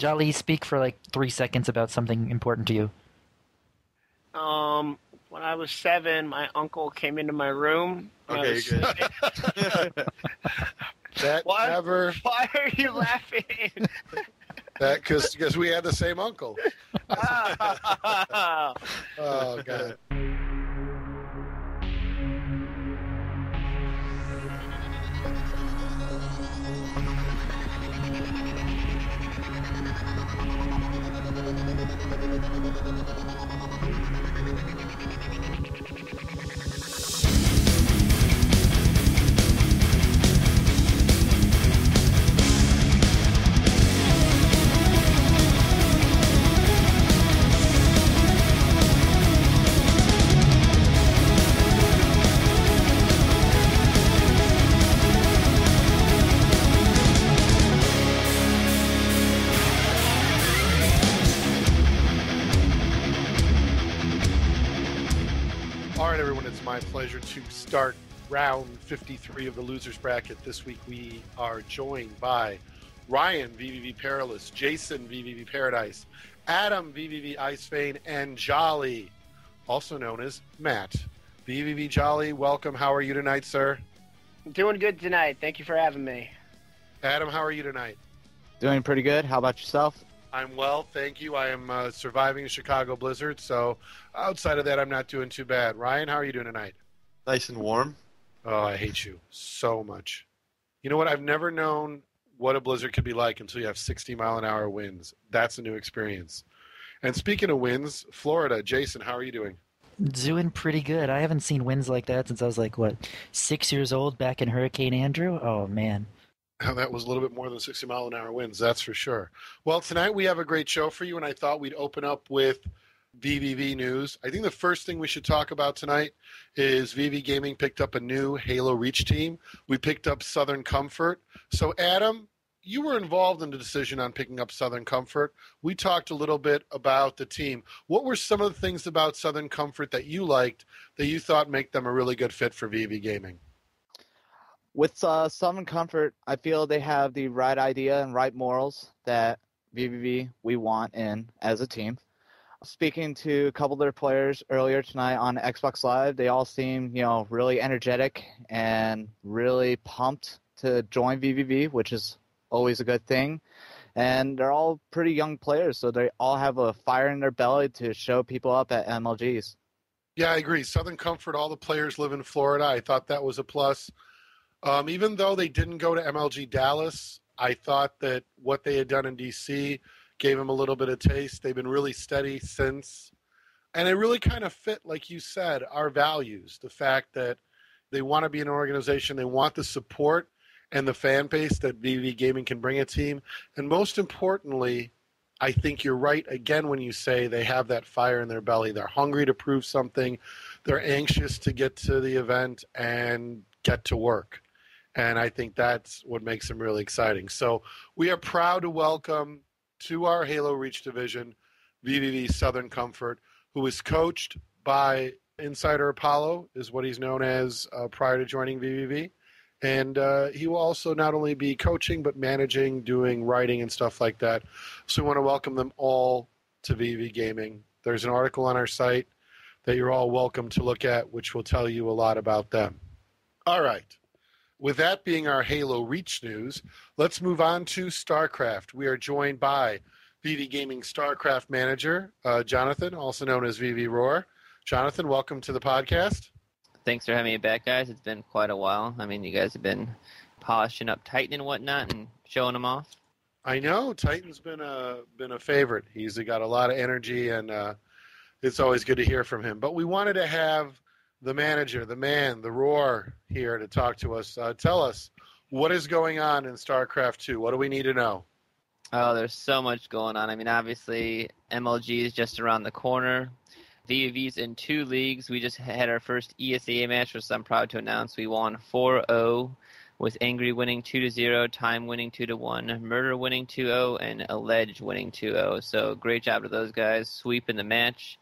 Jolly, speak for like 3 seconds about something important to you. When I was 7, my uncle came into my room. Okay, good. That What? never. Why are you laughing? That because we had the same uncle. Oh God. All right, everyone, it's my pleasure to start round 53 of the Losers Bracket. This week we are joined by Ryan, VVV Perilous, Jason, VVV Paradise, Adam, VVV Icefane, and Jolly, also known as Matt. VVV Jolly, welcome. How are you tonight, sir? I'm doing good tonight. Thank you for having me. Adam, how are you tonight? Doing pretty good. How about yourself? I'm well, thank you. I am surviving a Chicago blizzard, so outside of that, I'm not doing too bad. Ryan, how are you doing tonight? Nice and warm. Oh, I hate you so much. You know what? I've never known what a blizzard could be like until you have 60-mile-an-hour winds. That's a new experience. And speaking of winds, Florida, Jason, how are you doing? Doing pretty good. I haven't seen winds like that since I was like, 6 years old back in Hurricane Andrew? Oh, man. That was a little bit more than 60-mile-an-hour winds, that's for sure. Well, tonight we have a great show for you, and I thought we'd open up with VVV news. I think the first thing we should talk about tonight is VV Gaming picked up a new Halo Reach team. We picked up Southern Comfort. So, Adam, you were involved in the decision on picking up Southern Comfort. We talked a little bit about the team. What were some of the things about Southern Comfort that you liked that you thought make them a really good fit for VV Gaming? With Southern Comfort, I feel they have the right idea and right morals that VVV we want in as a team. Speaking to a couple of their players earlier tonight on Xbox Live, they all seem, really energetic and really pumped to join VVV, which is always a good thing. And they're all pretty young players, so they all have a fire in their belly to show people up at MLGs. Yeah, I agree. Southern Comfort, all the players live in Florida. I thought that was a plus. Even though they didn't go to MLG Dallas, I thought that what they had done in D.C. gave them a little bit of taste. They've been really steady since. And it really kind of fit, like you said, our values. The fact that they want to be an organization, they want the support and the fan base that VV Gaming can bring a team. And most importantly, I think you're right, again, when you say they have that fire in their belly. They're hungry to prove something. They're anxious to get to the event and get to work. And I think that's what makes them really exciting. So we are proud to welcome to our Halo Reach division VVV Southern Comfort, who is coached by Insider Apollo, is what he's known as prior to joining VVV. And he will also not only be coaching, but managing, doing writing and stuff like that. So we want to welcome them all to VV Gaming. There's an article on our site that you're all welcome to look at, which will tell you a lot about them. All right. With that being our Halo Reach news, let's move on to StarCraft. We are joined by VV Gaming StarCraft manager, Jonathan, also known as VV Roar. Jonathan, welcome to the podcast. Thanks for having me back, guys. It's been quite a while. I mean, you guys have been polishing up Titan and whatnot and showing them off. I know. Titan's been a favorite. He's got a lot of energy, and it's always good to hear from him. But we wanted to have the manager, the man, the Roar here to talk to us. Tell us, what is going on in StarCraft 2? What do we need to know? Oh, there's so much going on. I mean, obviously, MLG is just around the corner. VVV's in 2 leagues. We just had our first ESA match, which I'm proud to announce. We won 4-0, with Angry winning 2-0, Time winning 2-1, Murder winning 2-0, and Alleged winning 2-0. So great job to those guys, sweeping the match.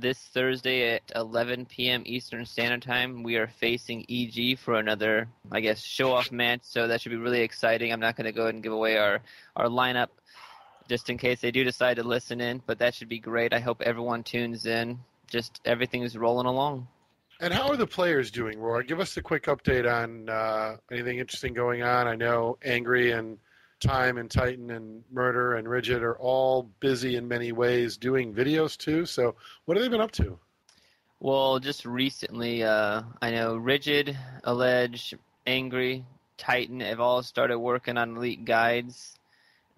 This Thursday at 11 p.m. Eastern Standard Time, we are facing EG for another, show-off match, so that should be really exciting. I'm not going to go ahead and give away our lineup just in case they do decide to listen in, but that should be great. I hope everyone tunes in. Just everything is rolling along. And how are the players doing, Roar? Give us a quick update on anything interesting going on. I know Angry and Time and Titan and Murder and Rigid are all busy in many ways doing videos too. So what have they been up to? Well, just recently, I know Rigid, Allege, Angry, Titan have all started working on Elite Guides.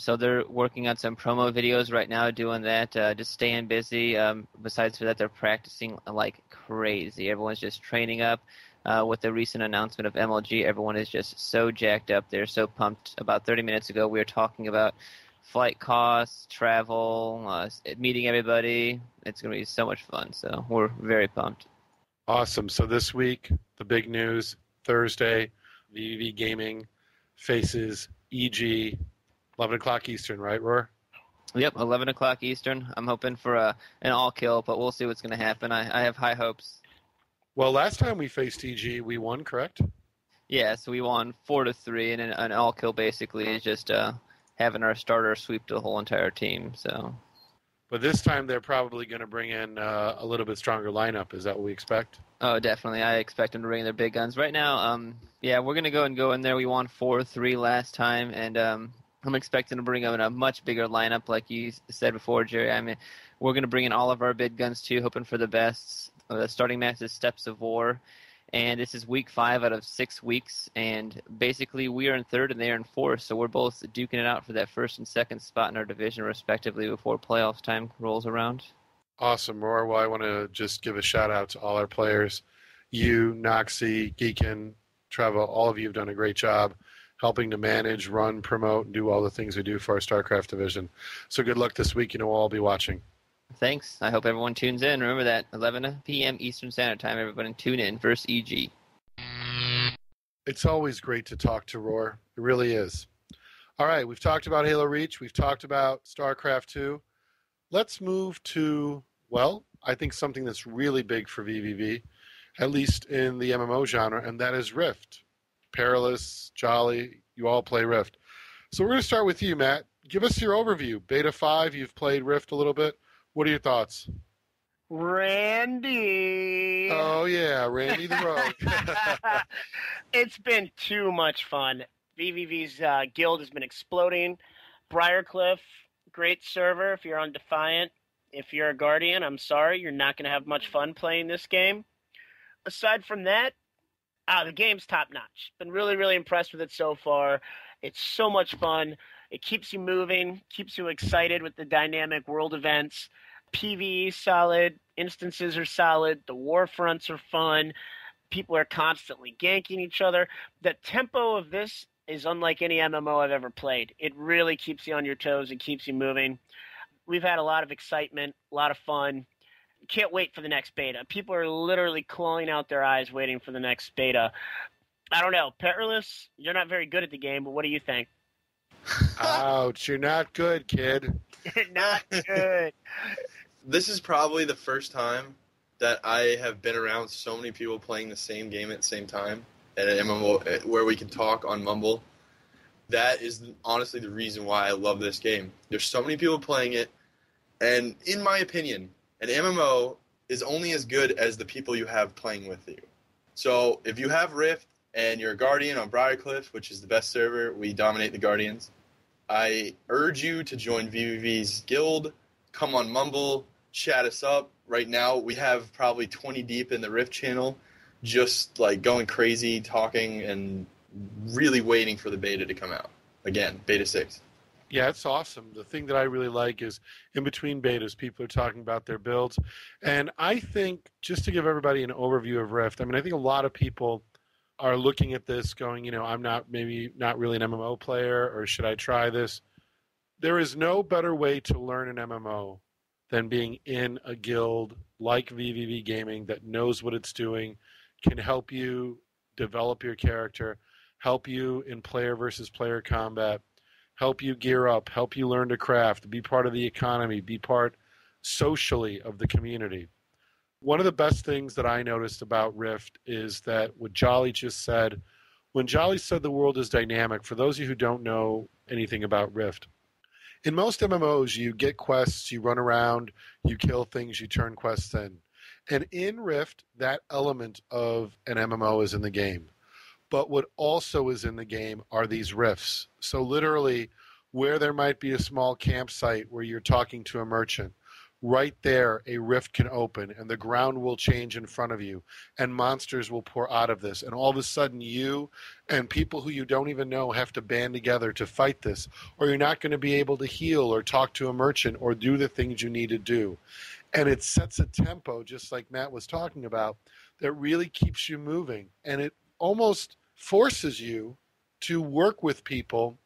So they're working on some promo videos right now, doing that, just staying busy. Besides for that, they're practicing like crazy. Everyone's just training up. With the recent announcement of MLG, everyone is just so jacked up. They're so pumped. About 30 minutes ago, we were talking about flight costs, travel, meeting everybody. It's going to be so much fun. So we're very pumped. Awesome. So this week, the big news, Thursday, VVV Gaming faces EG, 11 o'clock Eastern, right, Roar? Yep, 11 o'clock Eastern. I'm hoping for an all-kill, but we'll see what's going to happen. I have high hopes. Well, last time we faced EG, we won, correct? Yeah, so we won 4-3, and an all-kill basically is just having our starter sweep the whole entire team. So, but this time they're probably going to bring in a little bit stronger lineup. Is that what we expect? Oh, definitely. I expect them to bring their big guns. Right now, yeah, we're going to go in there. We won 4-3 last time, and I'm expecting to bring in a much bigger lineup, like you said before, Jerry. I mean, we're going to bring in all of our big guns, too, hoping for the best. The starting match is Steps of War, and this is week 5 out of 6 weeks, and basically we are in 3rd and they are in 4th, so we're both duking it out for that 1st and 2nd spot in our division, respectively, before playoffs time rolls around. Awesome, Roar. Well, I want to just give a shout-out to all our players. You, Noxie, Geekin, Trevor, all of you have done a great job helping to manage, run, promote, and do all the things we do for our StarCraft division. So good luck this week. You know we'll all be watching. Thanks. I hope everyone tunes in. Remember that, 11 p.m. Eastern Standard Time. Everybody tune in. Versus EG. It's always great to talk to Roar. It really is. All right, we've talked about Halo Reach. We've talked about StarCraft 2. Let's move to, well, I think something that's really big for VVV, at least in the MMO genre, and that is Rift. Perilous, Jolly, you all play Rift. So we're going to start with you, Matt. Give us your overview. Beta 5, you've played Rift a little bit. What are your thoughts? Randy. Oh, yeah, Randy the Rogue. It's been too much fun. VVV's guild has been exploding. Briarcliff, great server if you're on Defiant. If you're a Guardian, I'm sorry, you're not going to have much fun playing this game. Aside from that, the game's top-notch. Been really, really impressed with it so far. It's so much fun. It keeps you moving, keeps you excited with the dynamic world events. PvE solid, instances are solid, the war fronts are fun, people are constantly ganking each other. The tempo of this is unlike any MMO I've ever played. It really keeps you on your toes and keeps you moving. We've had a lot of excitement, a lot of fun. Can't wait for the next beta. People are literally clawing out their eyes waiting for the next beta. I don't know. Perilous, you're not very good at the game, but what do you think? Ouch, you're not good, kid. You're not good. This is probably the first time that I have been around so many people playing the same game at the same time at an MMO where we can talk on Mumble. That is honestly the reason why I love this game. There's so many people playing it, and in my opinion, an MMO is only as good as the people you have playing with you. So if you have Rift and you're a Guardian on Briarcliff, which is the best server, we dominate the Guardians, I urge you to join VVV's guild, come on Mumble, chat us up. Right now we have probably 20 deep in the Rift channel, just like going crazy, talking, and really waiting for the beta to come out. Again, beta 6. Yeah, it's awesome. The thing that I really like is in between betas, people are talking about their builds. And I think, just to give everybody an overview of Rift, I mean, I think a lot of people are looking at this going, I'm maybe not really an MMO player, or should I try this? There is no better way to learn an MMO than being in a guild like VVV Gaming that knows what it's doing, can help you develop your character, help you in player versus player combat, help you gear up, help you learn to craft, be part of the economy, be part socially of the community. One of the best things that I noticed about Rift is that what Jolly just said, when Jolly said the world is dynamic, for those of you who don't know anything about Rift, In most MMOs, you get quests, you run around, you kill things, you turn quests in. And in Rift, that element of an MMO is in the game. But what also is in the game are these rifts. So literally, where there might be a small campsite where you're talking to a merchant, right there a rift can open and the ground will change in front of you and monsters will pour out of this. And all of a sudden you and people who you don't even know have to band together to fight this, or you're not going to be able to heal or talk to a merchant or do the things you need to do. And it sets a tempo, just like Matt was talking about, that really keeps you moving. And it almost forces you to work with people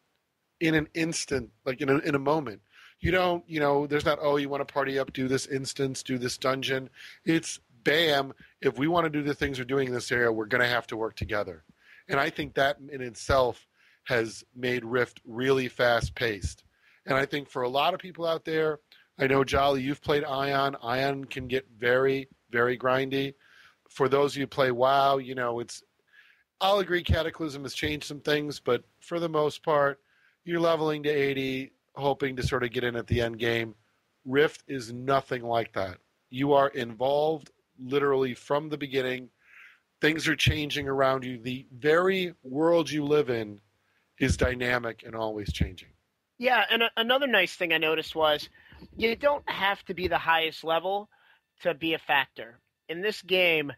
in an instant, like in a moment. You don't, there's not, oh, you want to party up, do this instance, do this dungeon. It's bam, if we want to do the things we're doing in this area, we're going to have to work together. And I think that in itself has made Rift really fast-paced. And I think for a lot of people out there, I know, Jolly, you've played Ion. Ion can get very, very grindy. For those of you who play WoW, I'll agree Cataclysm has changed some things, but for the most part, you're leveling to 80, hoping to sort of get in at the end game. Rift is nothing like that. You are involved literally from the beginning. Things are changing around you. The very world you live in is dynamic and always changing. Yeah, and another nice thing I noticed was you don't have to be the highest level to be a factor. In this game,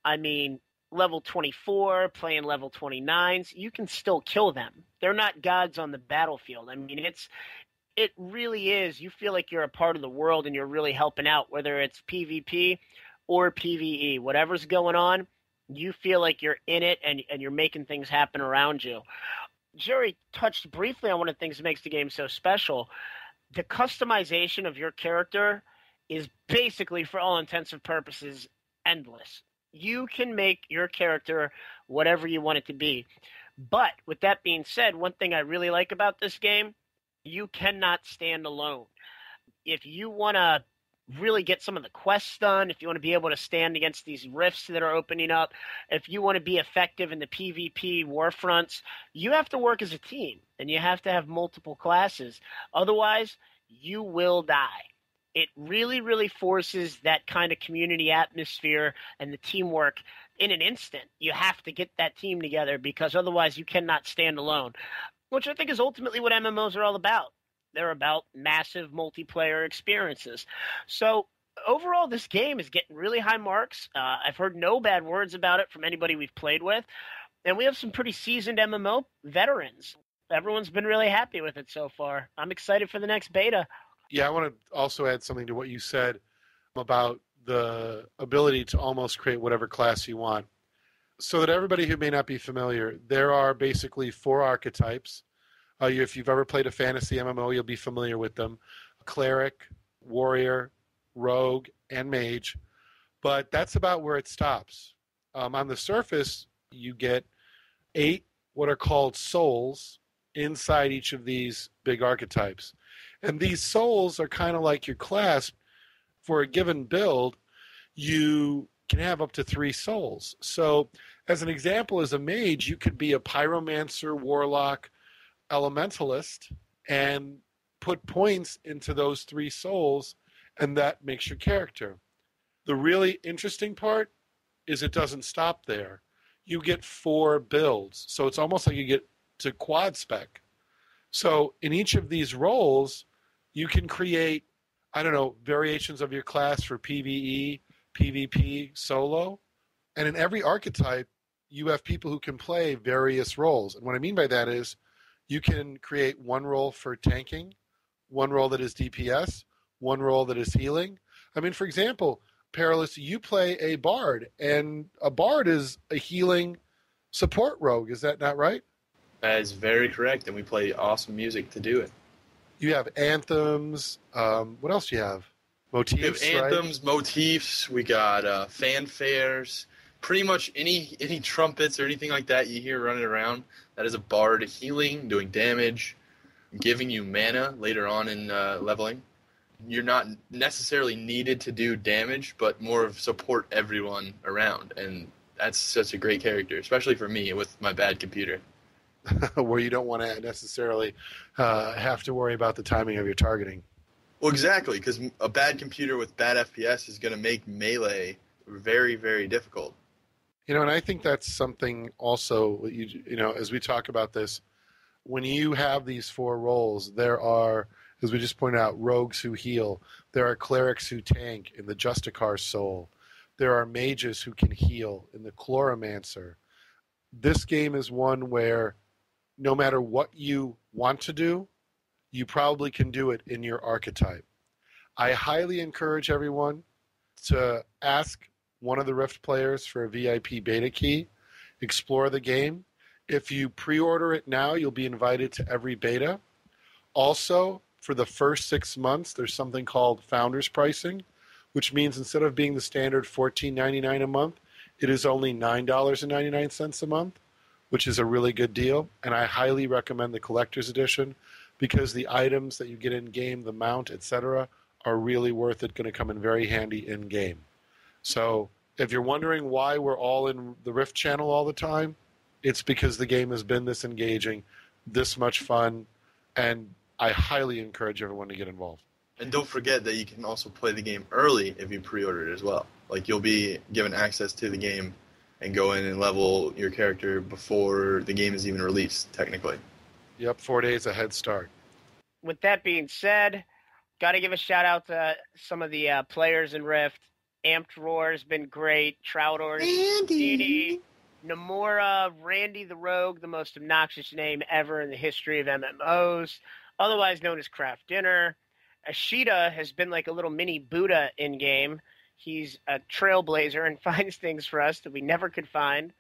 I mean, level 24, playing level 29s, you can still kill them. They're not gods on the battlefield. I mean, it really is. You feel like you're a part of the world and you're really helping out, whether it's PvP or PvE. Whatever's going on, you feel like you're in it and you're making things happen around you. Jerry touched briefly on one of the things that makes the game so special. The customization of your character is basically, for all intents and purposes, endless. You can make your character whatever you want it to be. But with that being said, one thing I really like about this game, you cannot stand alone. If you want to really get some of the quests done, if you want to be able to stand against these rifts that are opening up, if you want to be effective in the PvP war fronts, you have to work as a team and you have to have multiple classes. Otherwise, you will die. It really, really forces that kind of community atmosphere and the teamwork in an instant. You have to get that team together because otherwise you cannot stand alone, which I think is ultimately what MMOs are all about. They're about massive multiplayer experiences. So overall, this game is getting really high marks. I've heard no bad words about it from anybody we've played with. And we have some pretty seasoned MMO veterans. Everyone's been really happy with it so far. I'm excited for the next beta. Yeah, I want to also add something to what you said about the ability to almost create whatever class you want. So that everybody who may not be familiar, there are basically 4 archetypes. If you've ever played a fantasy MMO, you'll be familiar with them. Cleric, warrior, rogue, and mage. But that's about where it stops. On the surface, you get 8 what are called souls inside each of these big archetypes. And these souls are kind of like your class. For a given build, you can have up to 3 souls. So as an example, as a mage, you could be a pyromancer, warlock, elementalist, and put points into those 3 souls, and that makes your character. The really interesting part is it doesn't stop there. You get 4 builds. So it's almost like you get to quad spec. So in each of these roles, you can create, variations of your class for PvE, PvP, solo. And in every archetype, you have people who can play various roles. And what I mean by that is you can create one role for tanking, one role that is DPS, one role that is healing. I mean, for example, Perilous, you play a bard, and a bard is a healing support rogue. Is that not right? That is very correct, and we play awesome music to do it. You have anthems. What else do you have? Motifs, we have anthems, right? motifs. We got fanfares. Pretty much any trumpets or anything like that you hear running around, that is a bard healing, doing damage, giving you mana later on in leveling. You're not necessarily needed to do damage, but more of support everyone around. And that's such a great character, especially for me with my bad computer. where you don't want to necessarily have to worry about the timing of your targeting. Well, exactly, because a bad computer with bad FPS is going to make Melee very, very difficult. And I think that's something also, as we talk about this, when you have these 4 roles, there are, as we just pointed out, rogues who heal. There are clerics who tank in the Justicar Soul. There are mages who can heal in the Chloromancer. This game is one where no matter what you want to do, you probably can do it in your archetype. I highly encourage everyone to ask one of the Rift players for a VIP beta key, explore the game. If you pre-order it now, you'll be invited to every beta. Also, for the first 6 months, there's something called Founders Pricing, which means instead of being the standard $14.99 a month, it is only $9.99 a month, which is a really good deal. And I highly recommend the Collector's Edition because the items that you get in-game, the mount, etc., are really worth it, going to come in very handy in-game. So if you're wondering why we're all in the Rift channel all the time, it's because the game has been this engaging, this much fun, and I highly encourage everyone to get involved. And don't forget that you can also play the game early if you pre-order it as well. Like, you'll be given access to the game and go in and level your character before the game is even released, technically. Yep, 4 days a head start. With that being said, got to give a shout-out to some of the players in Rift. Amped Roar has been great. Troutors, Didi, Nomura, Randy the Rogue, the most obnoxious name ever in the history of MMOs, otherwise known as Craft Dinner. Ashita has been like a little mini Buddha in-game. He's a trailblazer and finds things for us that we never could find.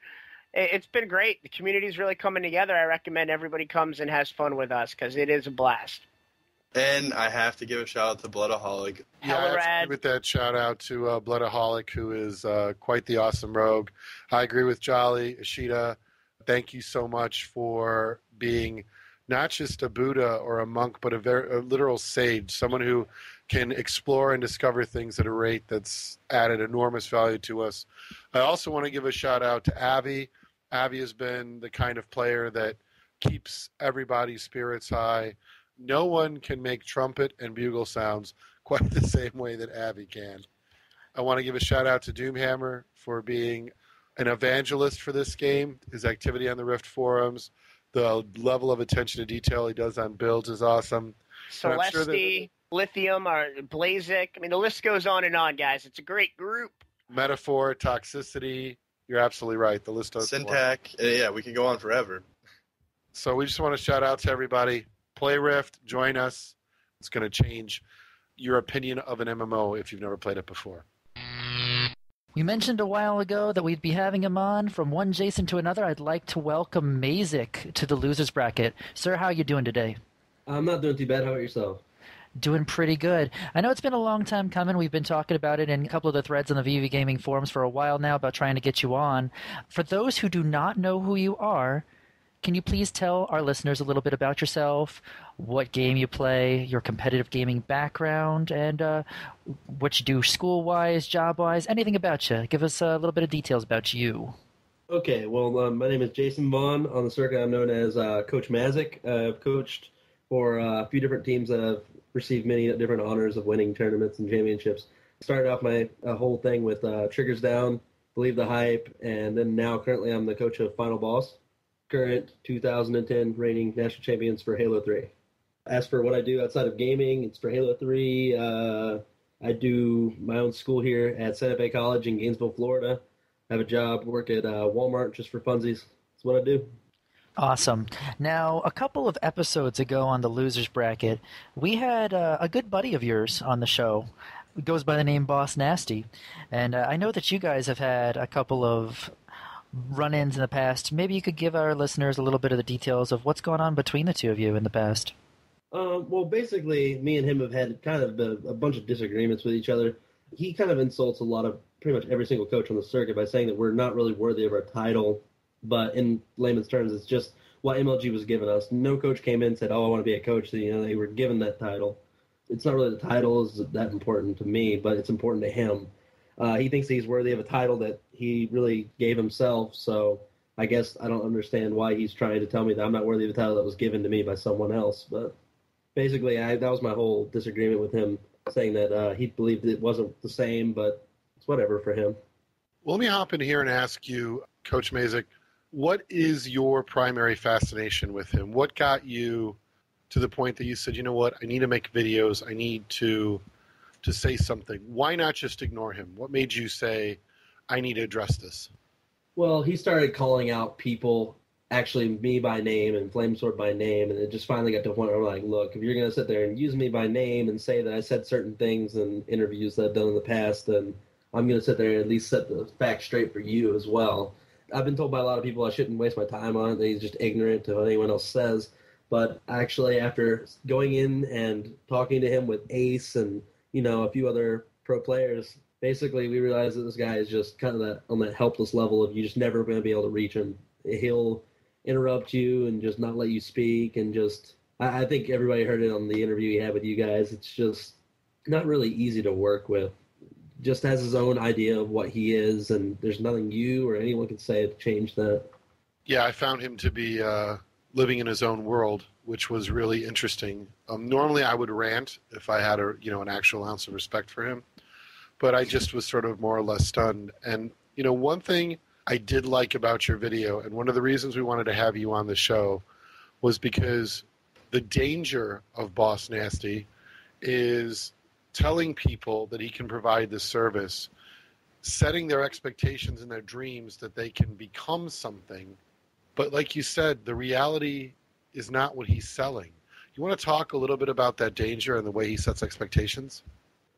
It's been great. The community's really coming together. I recommend everybody comes and has fun with us because it is a blast. And I have to give a shout out to Bloodaholic. Yeah, I have to give that shout out to Bloodaholic, who is quite the awesome rogue. I agree with Jolly, Ashita. Thank you so much for being not just a Buddha or a monk, but a literal sage, someone who can explore and discover things at a rate that's added enormous value to us. I also want to give a shout out to Avi. Avi has been the kind of player that keeps everybody's spirits high. No one can make trumpet and bugle sounds quite the same way that Avi can. I want to give a shout out to Doomhammer for being an evangelist for this game. His activity on the Rift forums, the level of attention to detail he does on builds is awesome. Celeste, Lithium, or Blazik. I mean, the list goes on and on, guys. It's a great group. Metaphor, Toxicity. You're absolutely right. The list does Syntac. Yeah, we could go on forever. So we just want to shout out to everybody. Play Rift. Join us. It's going to change your opinion of an MMO if you've never played it before. We mentioned a while ago that we'd be having him on. From one Jason to another, I'd like to welcome Mazsik to the Losers Bracket. Sir, how are you doing today? I'm not doing too bad. How about yourself? Doing pretty good. I know it's been a long time coming. We've been talking about it in a couple of the threads on the VV Gaming forums for a while now about trying to get you on. For those who do not know who you are, can you please tell our listeners a little bit about yourself, what game you play, your competitive gaming background, and what you do school-wise, job-wise, anything about you? Give us a little bit of details about you. Okay, well, my name is Jason Vaughn. On the circuit, I'm known as Coach Mazsik. I've coached for a few different teams that have received many different honors of winning tournaments and championships. Started off my whole thing with Triggers Down, Believe the Hype, and then now currently I'm the coach of Final Boss, current 2010 reigning national champions for Halo 3. As for what I do outside of gaming, it's for Halo 3. I do my own school here at Santa Fe College in Gainesville, Florida. I have a job, work at Walmart just for funsies. That's what I do. Awesome. Now, a couple of episodes ago on the Losers Bracket, we had a good buddy of yours on the show. It goes by the name Boss Nasty. And I know that you guys have had a couple of run-ins in the past. Maybe you could give our listeners a little bit of the details of what's gone on between the two of you in the past. Well, basically, me and him have had kind of a bunch of disagreements with each other. He kind of insults a lot of pretty much every single coach on the circuit by saying that we're not really worthy of our title. But in layman's terms, it's just what MLG was giving us. No coach came in and said, "Oh, I want to be a coach." So, they were given that title. It's not really the title is that important to me, but it's important to him. He thinks he's worthy of a title that he really gave himself. So I guess I don't understand why he's trying to tell me that I'm not worthy of the title that was given to me by someone else. But basically, that was my whole disagreement with him, saying that he believed it wasn't the same, but it's whatever for him. Well, let me hop in here and ask you, Coach Mazsik, what is your primary fascination with him? What got you to the point that you said, you know what, I need to make videos, I need to say something? Why not just ignore him? What made you say, I need to address this? Well, he started calling out people, actually me by name and Flamesword by name, and it just finally got to a point where I'm like, look, if you're going to sit there and use me by name and say that I said certain things in interviews that I've done in the past, then I'm going to sit there and at least set the facts straight for you as well. I've been told by a lot of people I shouldn't waste my time on it, that he's just ignorant to what anyone else says. But actually, after going in and talking to him with Ace and, a few other pro players, basically we realized that this guy is just kind of on that helpless level of you just never going to be able to reach him. He'll interrupt you and just not let you speak, and just I think everybody heard it on the interview he had with you guys. It's just not really easy to work with. Just has his own idea of what he is, and there's nothing you or anyone can say to change that. Yeah, I found him to be living in his own world, which was really interesting. Normally I would rant if I had an actual ounce of respect for him, but I just was sort of more or less stunned. And, one thing I did like about your video, and one of the reasons we wanted to have you on the show, was because the danger of Boss Nasty is telling people that he can provide this service, setting their expectations and their dreams that they can become something. But like you said, the reality is not what he's selling. You want to talk a little bit about that danger and the way he sets expectations?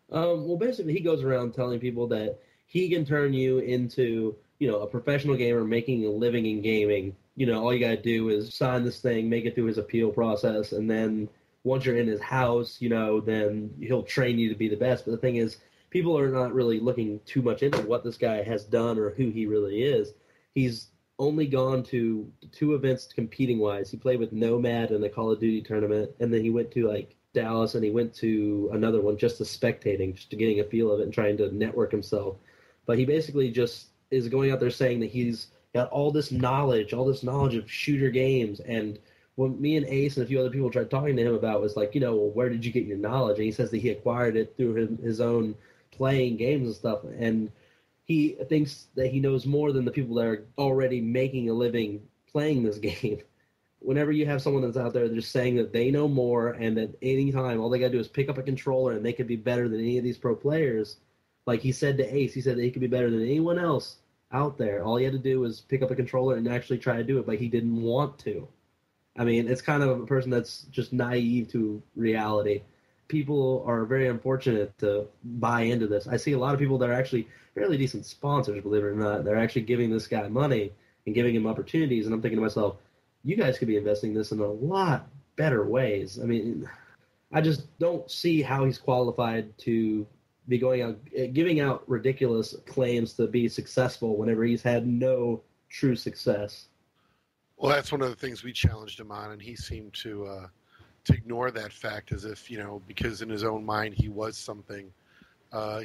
Well, basically, he goes around telling people that he can turn you into, a professional gamer making a living in gaming. All you got to do is sign this thing, make it through his appeal process, and then once you're in his house, then he'll train you to be the best. But the thing is, people are not really looking too much into what this guy has done or who he really is. He's only gone to 2 events competing-wise. He played with Nomad in the Call of Duty tournament, and then he went to, Dallas, and he went to another one just to spectating, just to getting a feel of it and trying to network himself. But he basically just is going out there saying that he's got all this knowledge of shooter games. And what me and Ace and a few other people tried talking to him about was where did you get your knowledge? And he says that he acquired it through his own playing games and stuff. And he thinks that he knows more than the people that are already making a living playing this game. Whenever you have someone that's out there just saying that they know more and that anytime all they got to do is pick up a controller and they could be better than any of these pro players, like he said to Ace, he said that he could be better than anyone else out there. All he had to do was pick up a controller and actually try to do it, but he didn't want to. I mean, it's kind of a person that's just naive to reality. People are very unfortunate to buy into this. I see a lot of people that are actually fairly decent sponsors, believe it or not. They're actually giving this guy money and giving him opportunities, and I'm thinking to myself, you guys could be investing this in a lot better ways. I mean, I just don't see how he's qualified to be going out, giving out ridiculous claims to be successful whenever he's had no true success. Well, that's one of the things we challenged him on, and he seemed to ignore that fact as if, because in his own mind he was something,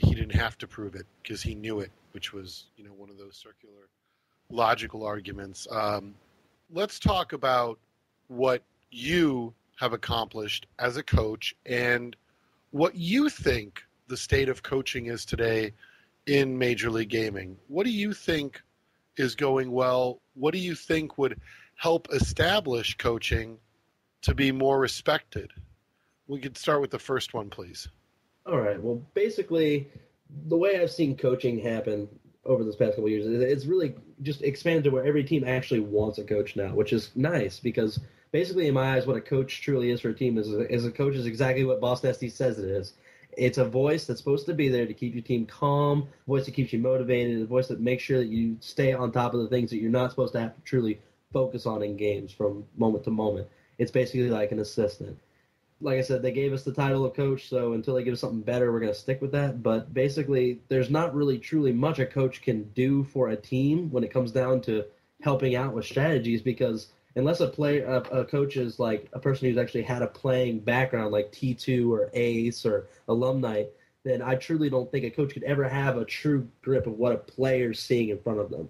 he didn't have to prove it because he knew it, which was, one of those circular logical arguments. Let's talk about what you have accomplished as a coach and what you think the state of coaching is today in Major League Gaming. What do you think is going well? What do you think would help establish coaching to be more respected? We could start with the first one, please. All right. Well, basically, the way I've seen coaching happen over this past couple of years, it's really just expanded to where every team actually wants a coach now, which is nice because basically, in my eyes, what a coach truly is for a team is a coach is exactly what Boss Nasty says it is. It's a voice that's supposed to be there to keep your team calm, a voice that keeps you motivated, a voice that makes sure that you stay on top of the things that you're not supposed to have to truly focus on in games from moment to moment. It's basically like an assistant. Like I said, they gave us the title of coach, so until they give us something better, we're going to stick with that. But basically, there's not really truly much a coach can do for a team when it comes down to helping out with strategies, because unless a coach is like a person who's actually had a playing background like T2 or Ace or alumni, then I truly don't think a coach could ever have a true grip of what a player's seeing in front of them.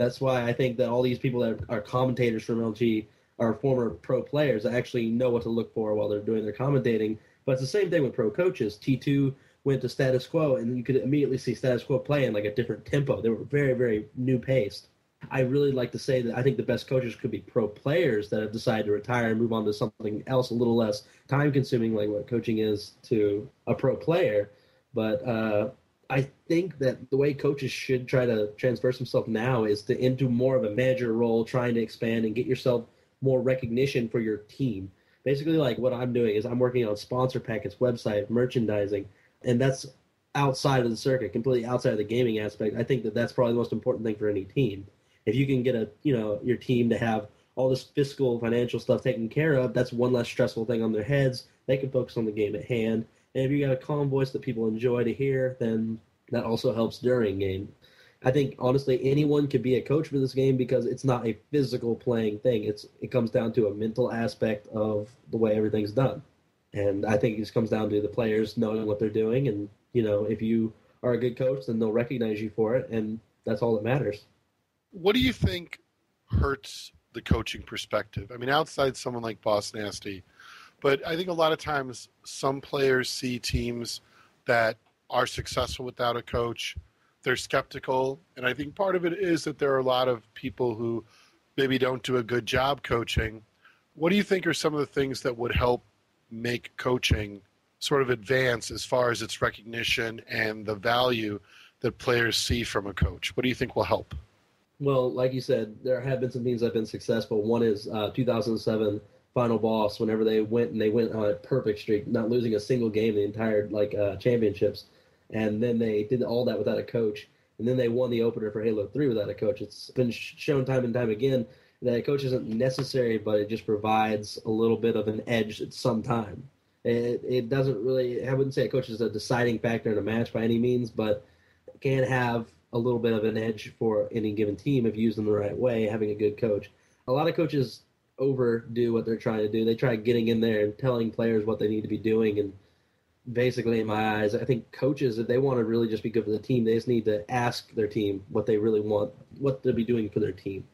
That's why I think that all these people that are commentators from MLG are former pro players that actually know what to look for while they're doing their commentating. But it's the same thing with pro coaches. T2 went to Status Quo, and you could immediately see Status Quo playing like a different tempo. They were very, very new-paced. I really like to say that I think the best coaches could be pro players that have decided to retire and move on to something else a little less time-consuming, like what coaching is to a pro player. But I think that the way coaches should try to transverse themselves now is to into more of a manager role, trying to expand and get yourself more recognition for your team. Basically, like what I'm doing is I'm working on sponsor packets, website, merchandising, and that's outside of the circuit, completely outside of the gaming aspect. I think that that's probably the most important thing for any team. If you can get your team to have all this fiscal, financial stuff taken care of, that's one less stressful thing on their heads. They can focus on the game at hand. And if you got a calm voice that people enjoy to hear, then that also helps during game. I think, honestly, anyone could be a coach for this game because it's not a physical playing thing. It comes down to a mental aspect of the way everything's done. And I think it just comes down to the players knowing what they're doing. And, if you are a good coach, then they'll recognize you for it. And that's all that matters. What do you think hurts the coaching perspective? I mean, outside someone like Boss Nasty, but I think a lot of times some players see teams that are successful without a coach. They're skeptical, and I think part of it is that there are a lot of people who maybe don't do a good job coaching. What do you think are some of the things that would help make coaching sort of advance as far as its recognition and the value that players see from a coach? What do you think will help? Well, like you said, there have been some teams that have been successful. One is 2007 Final Boss, whenever they went on a perfect streak, not losing a single game the entire championships. And then they did all that without a coach. And then they won the opener for Halo 3 without a coach. It's been shown time and time again that a coach isn't necessary, but it just provides a little bit of an edge at some time. It doesn't really, I wouldn't say a coach is a deciding factor in a match by any means, but it can have a little bit of an edge for any given team if used in the right way, having a good coach. A lot of coaches overdo what they're trying to do. They try getting in there and telling players what they need to be doing, and basically, in my eyes, I think coaches, if they want to really just be good for the team, they just need to ask their team what they really want, what they'll be doing for their team.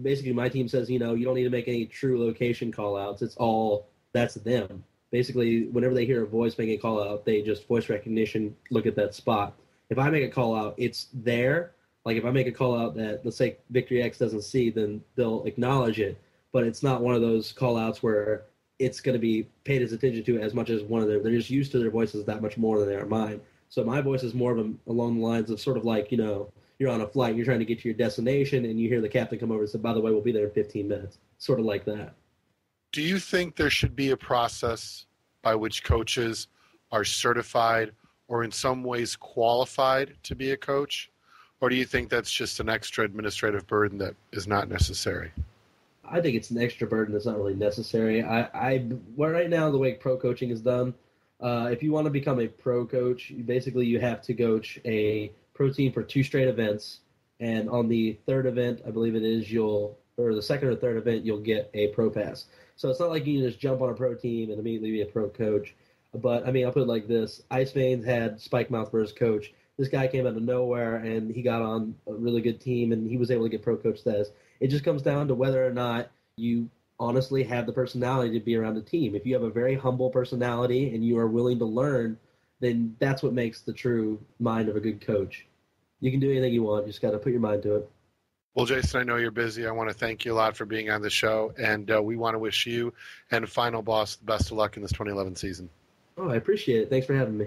Basically, my team says, you don't need to make any true location call-outs. It's all, that's them. Basically, whenever they hear a voice making a call-out, they just voice recognition, look at that spot. If I make a call-out, it's there. Like, if I make a call-out that, let's say, Victory X doesn't see, then they'll acknowledge it. But it's not one of those call-outs where it's going to be paid attention to as much as one of their. They're just used to their voices that much more than they are mine. So my voice is more of along the lines of sort of like, you're on a flight, you're trying to get to your destination, and you hear the captain come over and say, by the way, we'll be there in 15 minutes. Sort of like that. Do you think there should be a process by which coaches are certified or in some ways qualified to be a coach? Or do you think that's just an extra administrative burden that is not necessary? I think it's an extra burden that's not really necessary. Well, right now, the way pro coaching is done, if you want to become a pro coach, you have to coach a pro team for 2 straight events. And on the third event, I believe it is, or the second or third event, you'll get a pro pass. So it's not like you can just jump on a pro team and immediately be a pro coach. But, I mean, I'll put it like this. Ice Veins had Spike Mouth for his coach. This guy came out of nowhere, and he got on a really good team, and he was able to get pro coach status. It just comes down to whether or not you honestly have the personality to be around a team. If you have a very humble personality and you are willing to learn, then that's what makes the true mind of a good coach. You can do anything you want. You just got to put your mind to it. Well, Jason, I know you're busy. I want to thank you a lot for being on the show, and we want to wish you and Final Boss the best of luck in this 2011 season. Oh, I appreciate it. Thanks for having me.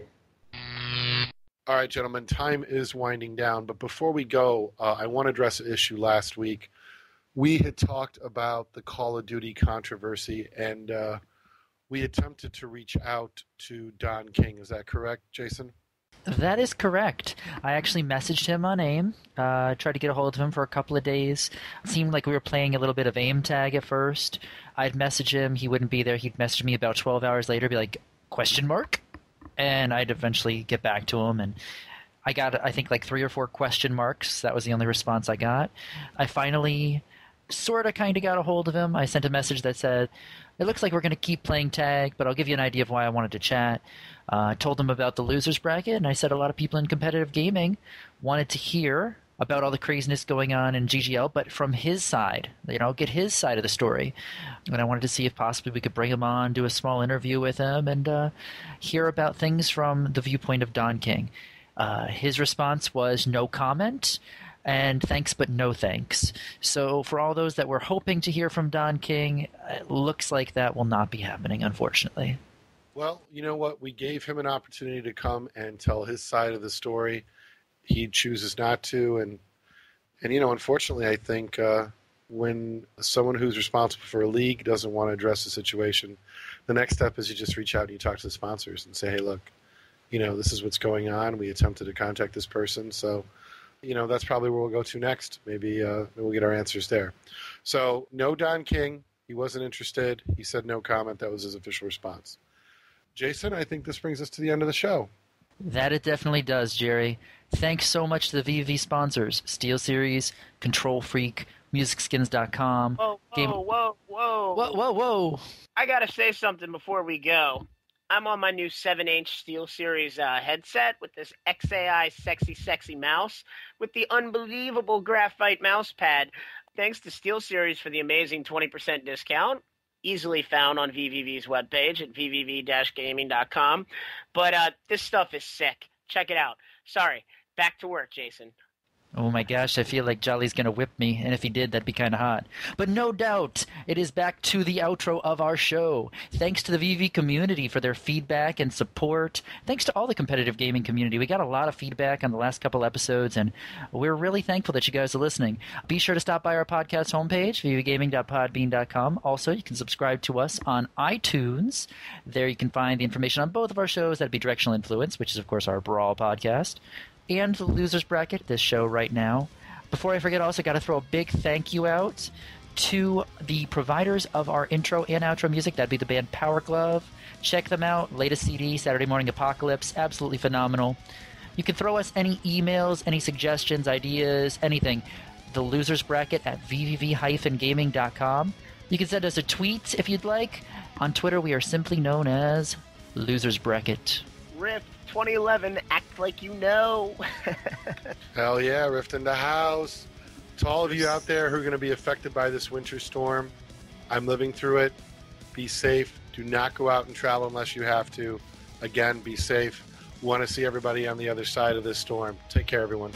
All right, gentlemen, time is winding down, but before we go, I want to address an issue last week. We had talked about the Call of Duty controversy, and we attempted to reach out to Don King. Is that correct, Jason? That is correct. I actually messaged him on AIM, tried to get a hold of him for a couple of days. It seemed like we were playing a little bit of AIM tag at first. I'd message him. He wouldn't be there. He'd message me about 12 hours later, be like, ? And I'd eventually get back to him, and I got, I think, like 3 or 4 question marks. That was the only response I got. I finally sort of kind of got a hold of him. I sent a message that said, it looks like we're going to keep playing tag, but I'll give you an idea of why I wanted to chat. I told him about the losers bracket, and I said a lot of people in competitive gaming wanted to hear about all the craziness going on in GGL, but from his side, get his side of the story. And I wanted to see if possibly we could bring him on, do a small interview with him, and hear about things from the viewpoint of Don King. His response was no comment, and thanks but no thanks. So for all those that were hoping to hear from Don King, it looks like that will not be happening, unfortunately. Well, you know what? We gave him an opportunity to come and tell his side of the story. He chooses not to, and unfortunately, I think when someone who's responsible for a league doesn't want to address the situation, the next step is you just reach out and you talk to the sponsors and say, hey, look, this is what's going on. We attempted to contact this person, so that's probably where we'll go to next. Maybe we'll get our answers there. So no Don King. He wasn't interested. He said no comment. That was his official response. Jason, I think this brings us to the end of the show. That it definitely does, Jerry. Thanks so much to the VVV sponsors, SteelSeries, Control Freak, MusicSkins.com. Whoa. I got to say something before we go. I'm on my new 7-inch SteelSeries headset with this XAI sexy mouse with the unbelievable graphite mouse pad. Thanks to SteelSeries for the amazing 20% discount. Easily found on VVV's webpage at vvv-gaming.com. But this stuff is sick. Check it out. Sorry. Back to work, Jason. Oh my gosh, I feel like Jolly's going to whip me, and if he did, that'd be kind of hot. But no doubt, it is back to the outro of our show. Thanks to the VV community for their feedback and support. Thanks to all the competitive gaming community. We got a lot of feedback on the last couple episodes, and we're really thankful that you guys are listening. Be sure to stop by our podcast homepage, vvgaming.podbean.com. Also, you can subscribe to us on iTunes. There you can find the information on both of our shows. That'd be Directional Influence, which is, of course, our Brawl podcast, and the Losers Bracket, this show right now. Before I forget, I also got to throw a big thank you out to the providers of our intro and outro music. That'd be the band Power Glove. Check them out. Latest CD, Saturday Morning Apocalypse. Absolutely phenomenal. You can throw us any emails, any suggestions, ideas, anything. The Losers Bracket at vvv-gaming.com. You can send us a tweet if you'd like. On Twitter, we are simply known as Losers Bracket. Rift 2011, act like you know. Hell yeah, Rift in the house. To all of you out there who are going to be affected by this winter storm, I'm living through it. Be safe. Do not go out and travel unless you have to. Again, be safe. Want to see everybody on the other side of this storm. Take care, everyone.